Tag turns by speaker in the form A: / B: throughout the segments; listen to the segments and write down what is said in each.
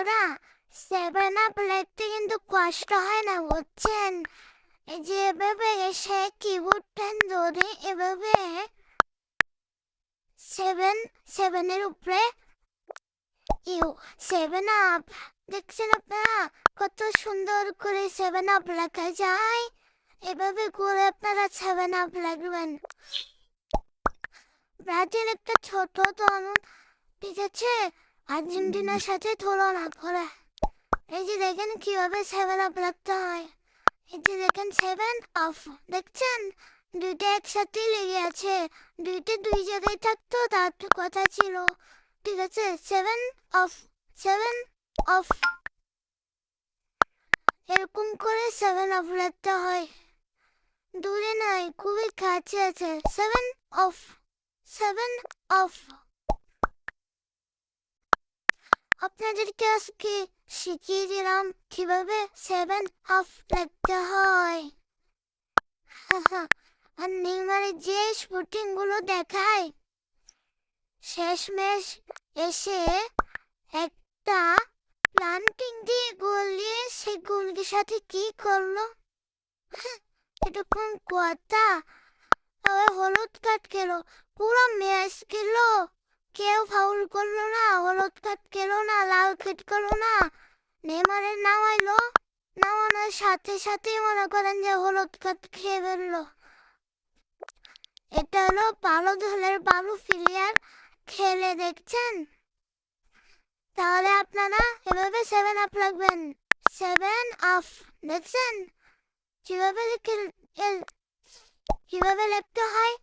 A: বন্ধুরা, 7 আপ লিখতে কিন্তু কষ্ট হয় না, বুঝছেন? এই যে এভাবে এসে কিবোর্ডটা ধরে এভাবে সেভেন সেভেনের উপরে ইউ 7 আপ, দেখছেন আপনারা কত সুন্দর করে 7 আপ লেখা যায়। এভাবে করে আপনারা 7 আপ লিখবেন। ব্রাজিল একটা ছোট দল, ঠিক আছে, আর্জেন্টিনার সাথে তুলনা করে। এই যে দেখেন কিভাবে 7 আপ লিখতে হয়। এই যে দেখেন 7 আপ, দেখছেন দুইটা একসাথে লেগে আছে, দুইটা দুই জায়গায় থাকতো তার তো কথা ছিল, ঠিক আছে। 7 আপ, 7 আপ, এরকম করে 7 আপ লিখতে হয়। দূরে নাই, খুবই কাছে আছে। 7 আপ, 7 আপ। আপনাদেরকে আজকে শিখিয়ে দিলাম কিভাবে 7 আপ লিখতে হয়। আর নেইমারের যে শুটিং গুলো দেখায়, শেষমেশ এসে একটা প্লান্টিং দিয়ে গোল দিয়ে সেই গোলটির সাথে কি করলো, এরকম কথা। আবার হলুদ কার্ড খেলো, পুরো ম্যাচ খেলো, কেউ ফাউল করলো না, হলুদ কার্ড খেলো না, লাল কার্ড করলো না। নেইমারের নামাইলো, নামানোর সাথে সাথেই মনে করেন যে হলুদ কার্ড খেয়ে ফেললো। এটা হলো ভালো দলের ভালো প্লেয়ার খেলে, দেখছেন? তাহলে আপনারা এভাবে 7 আপ লাগবেন। 7 আপ, দেখছেন কিভাবে কিভাবে লিখতে হয়।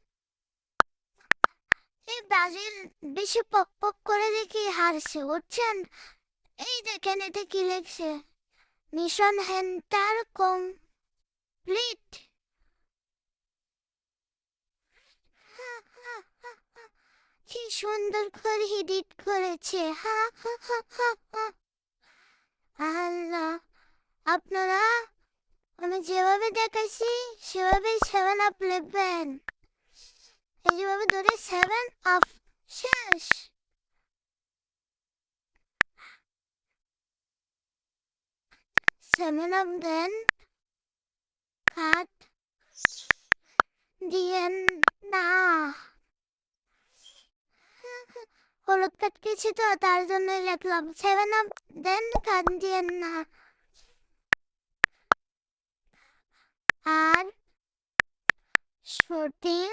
A: এই ব্রাজিল বেশি পক পক করে দেখি হারছে, বুঝছেন? এই দেখেন এটা কি লিখছে, মিশন হেন্টার কমপ্লিট। কি সুন্দর করে এডিট করেছে, হা হা হা হা হা। আল্লাহ, আপনারা আমি যেভাবে দেখাইছি সেভাবে 7 আপ লিখবেন। এই যেভাবে ধরে 7 আপ, শেষ। 7 আপ দেন, কাট দিয়েন না। হলুদ কাট গেছি তো তার জন্য লিখলাম 7 আপ দেন, কাট দিয়েন না। আর শুটিং